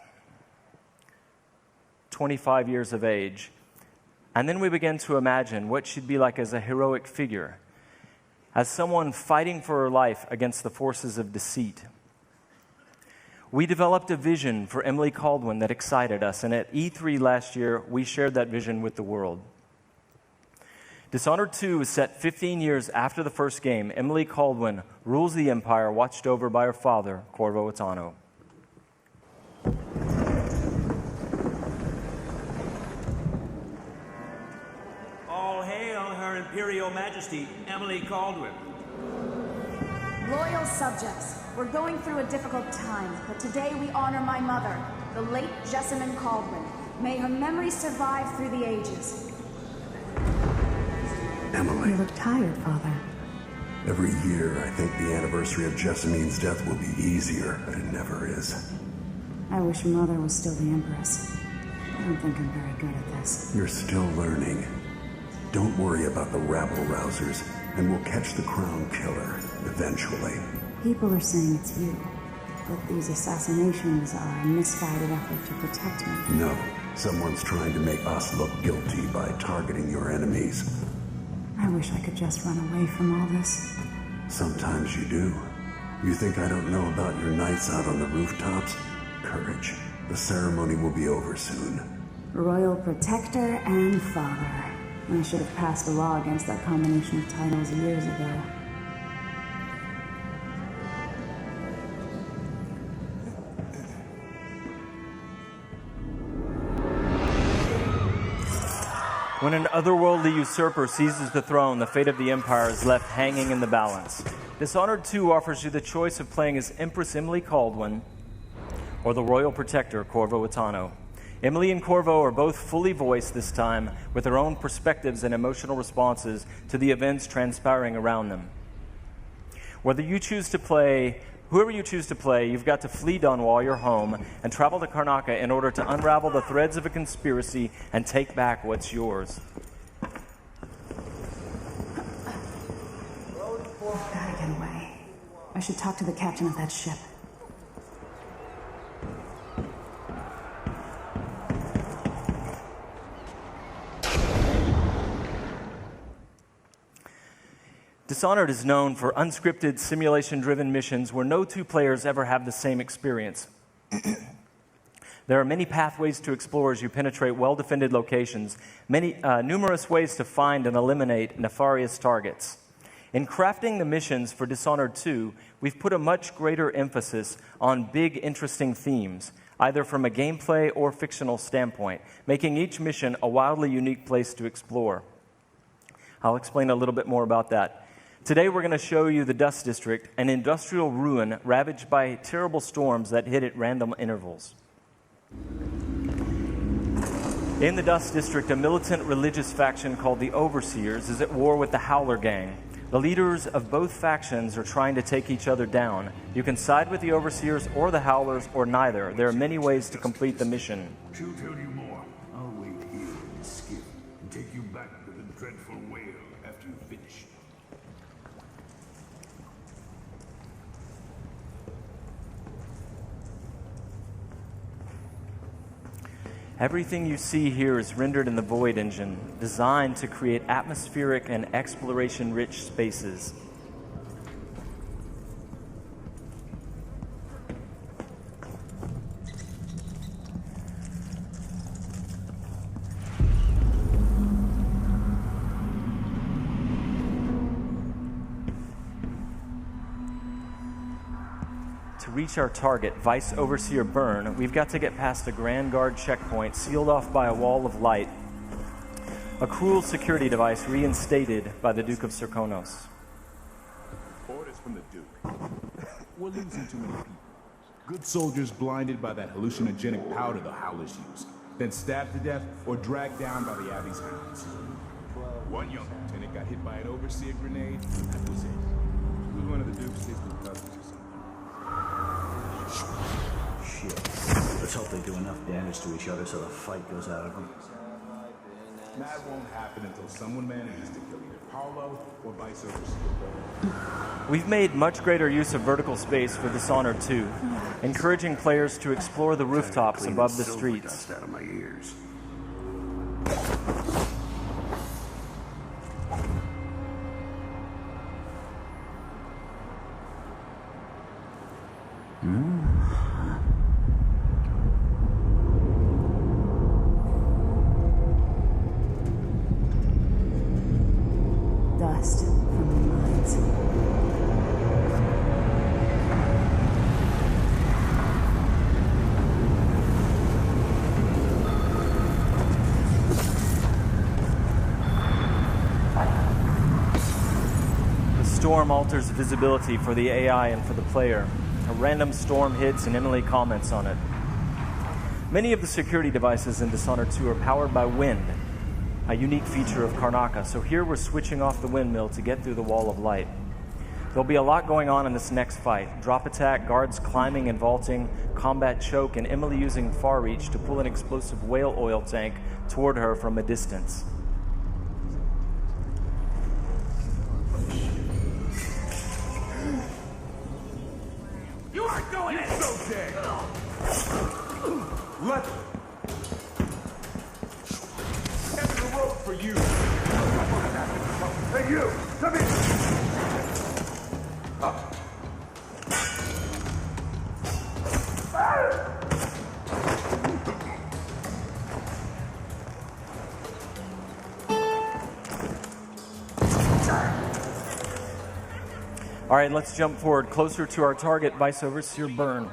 25 years of age, and then we began to imagine what she'd be like as a heroic figure, as someone fighting for her life against the forces of deceit. We developed a vision for Emily Caldwin that excited us, and at E3 last year, we shared that vision with the world. Dishonored 2 is set 15 years after the first game. Emily Caldwin rules the Empire, watched over by her father, Corvo Attano. All hail Her Imperial Majesty, Emily Caldwin. Loyal subjects, we're going through a difficult time, but today we honor my mother, the late Jessamine Caldwin. May her memory survive through the ages. Emily. You look tired, Father. Every year, I think the anniversary of Jessamine's death will be easier, but it never is. I wish Mother was still the Empress. I don't think I'm very good at this. You're still learning. Don't worry about the rabble-rousers, and we'll catch the Crown Killer, eventually. People are saying it's you, but these assassinations are a misguided effort to protect me. No, someone's trying to make us look guilty by targeting your enemies. I wish I could just run away from all this. Sometimes you do. You think I don't know about your nights out on the rooftops? Courage. The ceremony will be over soon. Royal Protector and Father. I should have passed a law against that combination of titles years ago. When an otherworldly usurper seizes the throne, the fate of the Empire is left hanging in the balance. Dishonored 2 offers you the choice of playing as Empress Emily Kaldwin or the Royal Protector, Corvo Attano. Emily and Corvo are both fully voiced this time, with their own perspectives and emotional responses to the events transpiring around them. Whoever you choose to play, you've got to flee Dunwall, your home, and travel to Karnaca in order to unravel the threads of a conspiracy and take back what's yours. Gotta get away. I should talk to the captain of that ship. Dishonored is known for unscripted, simulation-driven missions where no two players ever have the same experience. There are many pathways to explore as you penetrate well-defended locations, numerous ways to find and eliminate nefarious targets. In crafting the missions for Dishonored 2, we've put a much greater emphasis on big, interesting themes, either from a gameplay or fictional standpoint, making each mission a wildly unique place to explore. I'll explain a little bit more about that. Today we're going to show you the Dust District, an industrial ruin ravaged by terrible storms that hit at random intervals. In the Dust District, a militant religious faction called the Overseers is at war with the Howler Gang. The leaders of both factions are trying to take each other down. You can side with the Overseers or the Howlers or neither. There are many ways to complete the mission. She'll tell you more. I'll wait here in the skiff and take you back to the dreadful whale after you finish. Everything you see here is rendered in the Void engine, designed to create atmospheric and exploration-rich spaces. To reach our target, Vice Overseer Byrne, we've got to get past a Grand Guard checkpoint sealed off by a wall of light, a cruel security device reinstated by the Duke of Serkonos. Orders from the Duke. We're losing too many people. Good soldiers blinded by that hallucinogenic powder the Howlers use, then stabbed to death or dragged down by the Abbey's hounds. One young lieutenant got hit by an Overseer grenade, and that was it. He was one of the Duke's distant cousins or something. Shit. Let's hope they do enough damage to each other so the fight goes out of them. That won't happen until someone manages to kill either Paulo or Vice Overseer. We've made much greater use of vertical space for Dishonored 2, encouraging players to explore the rooftops above the streets. Out of my ears. Dust from the mines. The storm alters visibility for the AI and for the player. A random storm hits and Emily comments on it. Many of the security devices in Dishonored 2 are powered by wind, a unique feature of Karnaca, so here we're switching off the windmill to get through the wall of light. There'll be a lot going on in this next fight. Drop attack, guards climbing and vaulting, combat choke, and Emily using far reach to pull an explosive whale oil tank toward her from a distance. You aren't going in! So dead! Let the rope for you! Hey, you! Come here! Up! All right, let's jump forward closer to our target, Vice Overseer Byrne.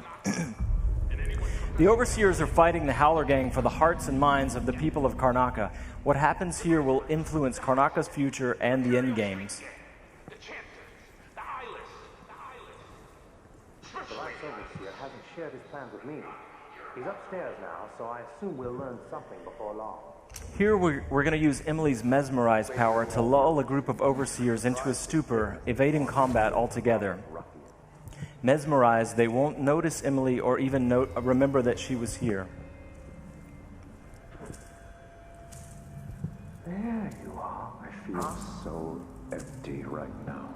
The Overseers are fighting the Howler Gang for the hearts and minds of the people of Karnaca. What happens here will influence Karnaca's future and the endgames. The Vice Overseer hasn't shared his plans with me. He's upstairs now, so I assume we'll learn something before long. Here we're going to use Emily's Mesmerize power to lull a group of Overseers into a stupor, evading combat altogether. Mesmerized, they won't notice Emily or even remember that she was here. There you are. I feel so empty right now.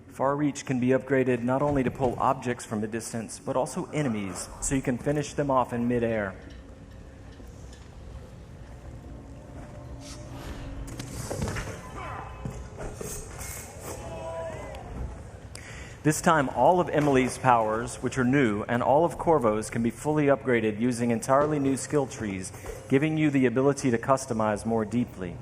Far Reach can be upgraded not only to pull objects from a distance, but also enemies, so you can finish them off in midair. This time, all of Emily's powers, which are new, and all of Corvo's can be fully upgraded using entirely new skill trees, giving you the ability to customize more deeply.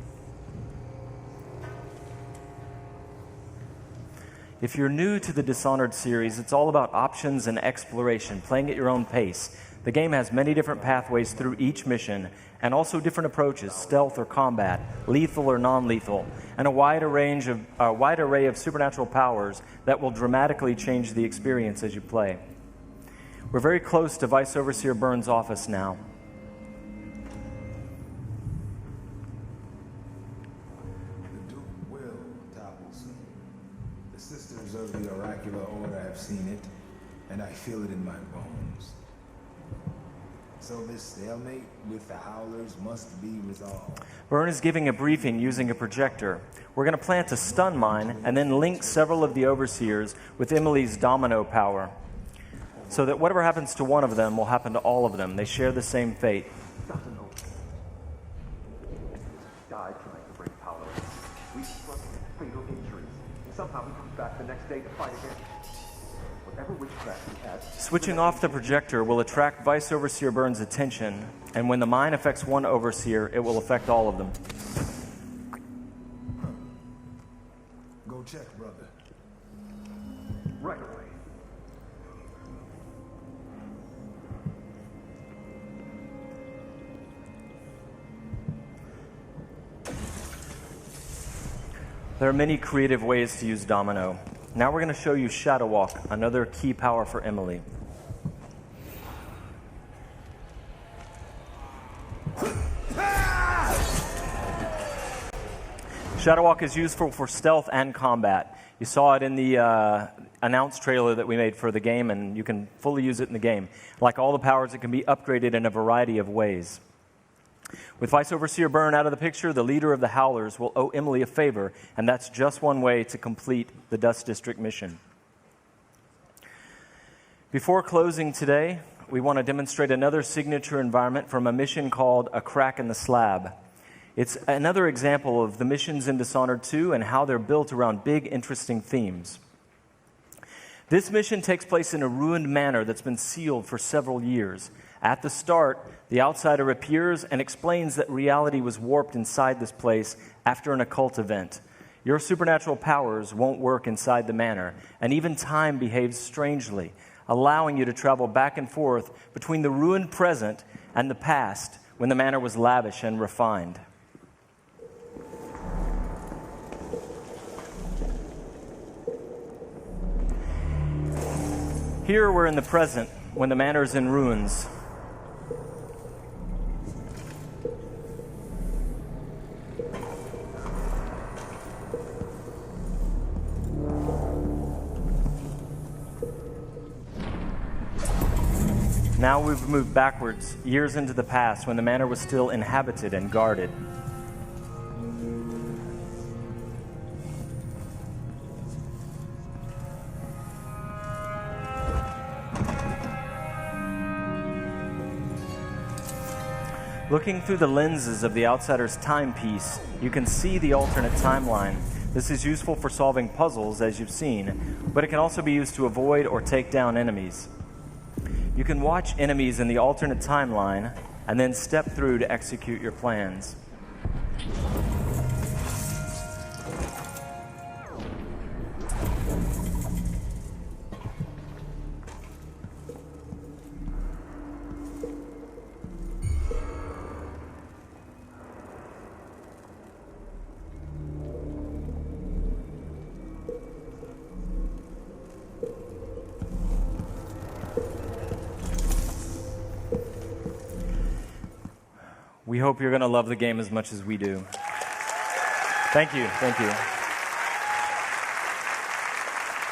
If you're new to the Dishonored series, it's all about options and exploration, playing at your own pace. The game has many different pathways through each mission, and also different approaches, stealth or combat, lethal or non-lethal, and a wide array of supernatural powers that will dramatically change the experience as you play. We're very close to Vice Overseer Byrne's office now. The Duke will topple soon. The sisters of the oracular order have seen it, and I feel it in my bones. So this stalemate with the Howlers must be resolved. Byrne is giving a briefing using a projector. We're going to plant a stun mine and then link several of the Overseers with Emily's domino power, so that whatever happens to one of them will happen to all of them. They share the same fate. Died trying to bring power. We suffered fatal injuries. Somehow he comes back the next day to fight again. Whatever witchcraft he has. Switching off the projector will attract Vice Overseer Byrne's attention, and when the mine affects one Overseer, it will affect all of them. Go check, brother. Right away. There are many creative ways to use Domino. Now we're going to show you Shadow Walk, another key power for Emily. Shadow Walk is useful for stealth and combat. You saw it in the announced trailer that we made for the game, and you can fully use it in the game. Like all the powers, it can be upgraded in a variety of ways. With Vice Overseer Byrne out of the picture, the leader of the Howlers will owe Emily a favor, and that's just one way to complete the Dust District mission. Before closing today, we want to demonstrate another signature environment from a mission called A Crack in the Slab. It's another example of the missions in Dishonored 2 and how they're built around big, interesting themes. This mission takes place in a ruined manor that's been sealed for several years. At the start, the outsider appears and explains that reality was warped inside this place after an occult event. Your supernatural powers won't work inside the manor, and even time behaves strangely, allowing you to travel back and forth between the ruined present and the past when the manor was lavish and refined. Here we're in the present when the manor is in ruins. Now we've moved backwards, years into the past, when the manor was still inhabited and guarded. Looking through the lenses of the outsider's timepiece, you can see the alternate timeline. This is useful for solving puzzles, as you've seen, but it can also be used to avoid or take down enemies. You can watch enemies in the alternate timeline and then step through to execute your plans. We hope you're going to love the game as much as we do. Thank you. Thank you. I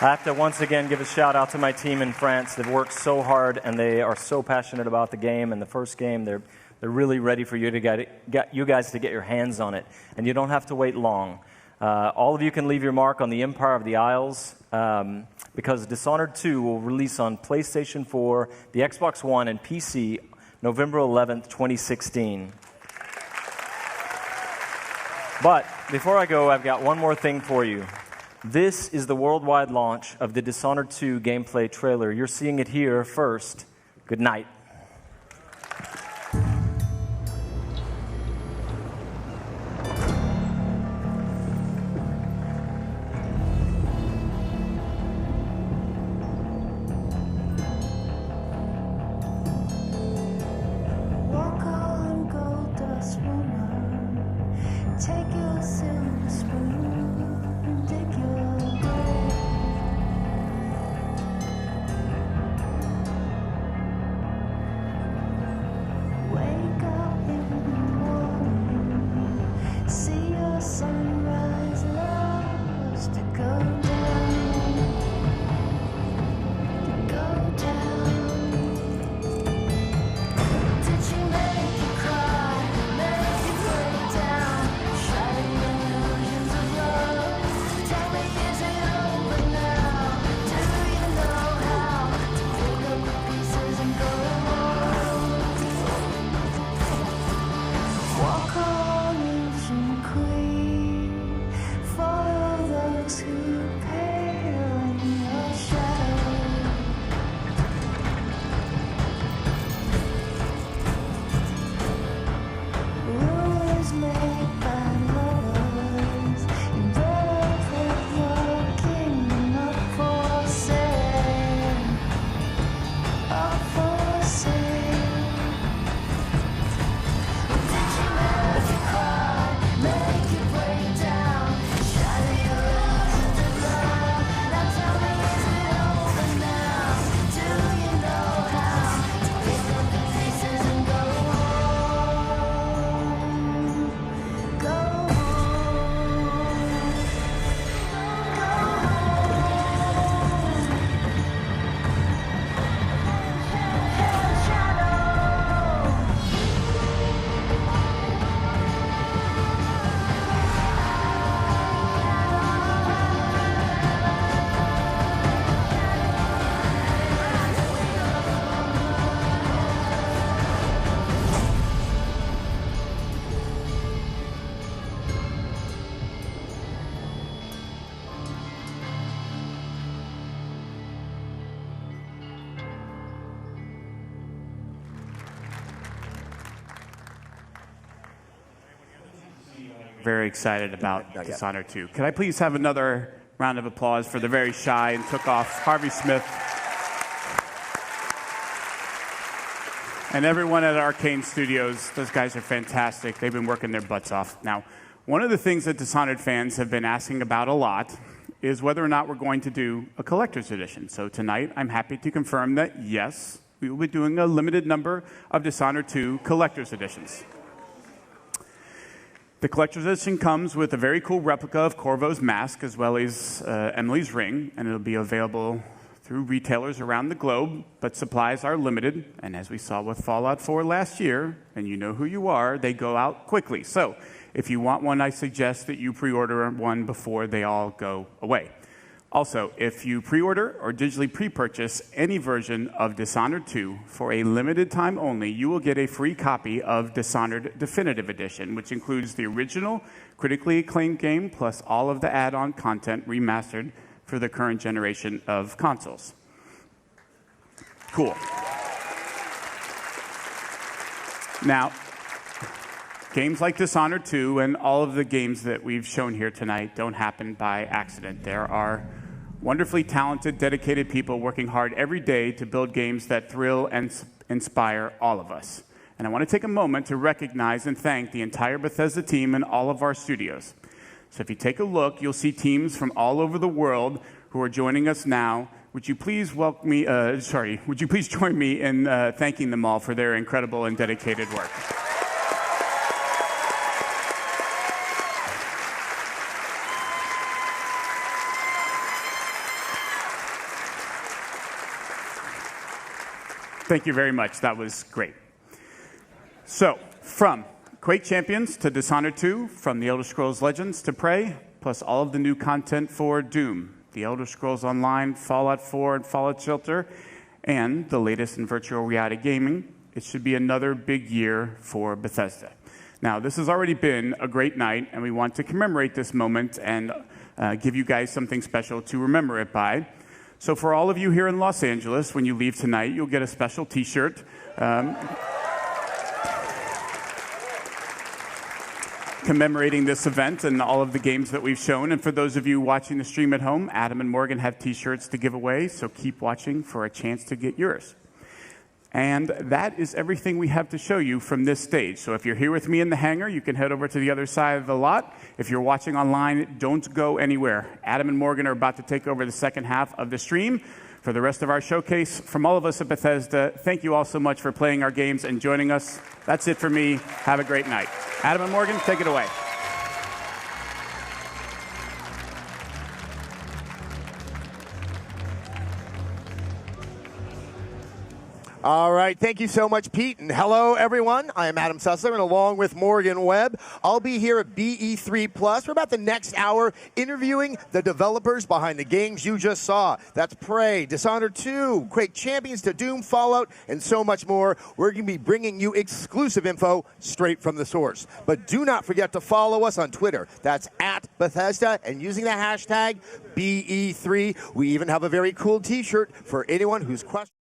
have to once again give a shout out to my team in France. They've worked so hard and they are so passionate about the game. And the first game, they're really ready for you to get you guys to get your hands on it. And you don't have to wait long. All of you can leave your mark on the Empire of the Isles because Dishonored 2 will release on PlayStation 4, the Xbox One, and PC November 11th, 2016. But before I go, I've got one more thing for you. This is the worldwide launch of the Dishonored 2 gameplay trailer. You're seeing it here first. Good night. Very excited about Dishonored 2. Could I please have another round of applause for the very shy and took off Harvey Smith and everyone at Arcane Studios. Those guys are fantastic. They've been working their butts off. Now, one of the things that Dishonored fans have been asking about a lot is whether or not we're going to do a collector's edition. So tonight, I'm happy to confirm that, yes, we will be doing a limited number of Dishonored 2 collector's editions. The collector's edition comes with a very cool replica of Corvo's mask as well as Emily's ring, and it'll be available through retailers around the globe, but supplies are limited, and as we saw with Fallout 4 last year, and you know who you are, they go out quickly. So if you want one, I suggest that you pre-order one before they all go away. Also, if you pre-order or digitally pre-purchase any version of Dishonored 2 for a limited time only, you will get a free copy of Dishonored Definitive Edition, which includes the original critically acclaimed game plus all of the add-on content remastered for the current generation of consoles. Cool. Now, games like Dishonored 2 and all of the games that we've shown here tonight don't happen by accident. There are wonderfully talented, dedicated people working hard every day to build games that thrill and inspire all of us. And I want to take a moment to recognize and thank the entire Bethesda team and all of our studios. So if you take a look, you'll see teams from all over the world who are joining us now. Would you please welcome me, would you please join me in thanking them all for their incredible and dedicated work. Thank you very much. That was great. So, from Quake Champions to Dishonored 2, from The Elder Scrolls Legends to Prey, plus all of the new content for Doom, The Elder Scrolls Online, Fallout 4, and Fallout Shelter, and the latest in virtual reality gaming, it should be another big year for Bethesda. Now, this has already been a great night, and we want to commemorate this moment and give you guys something special to remember it by. So for all of you here in Los Angeles, when you leave tonight, you'll get a special T-shirt. Commemorating this event and all of the games that we've shown. And for those of you watching the stream at home, Adam and Morgan have T-shirts to give away, so keep watching for a chance to get yours. And that is everything we have to show you from this stage. So if you're here with me in the hangar, you can head over to the other side of the lot. If you're watching online, don't go anywhere. Adam and Morgan are about to take over the second half of the stream. For the rest of our showcase, from all of us at Bethesda, thank you all so much for playing our games and joining us. That's it for me. Have a great night. Adam and Morgan, take it away. All right, thank you so much, Pete, and hello, everyone. I am Adam Sussler, and along with Morgan Webb, I'll be here at BE3+. For about the next hour, interviewing the developers behind the games you just saw. That's Prey, Dishonored 2, Quake Champions to Doom, Fallout, and so much more. We're going to be bringing you exclusive info straight from the source. But do not forget to follow us on Twitter. That's at Bethesda, and using the hashtag BE3. We even have a very cool T-shirt for anyone who's questioning.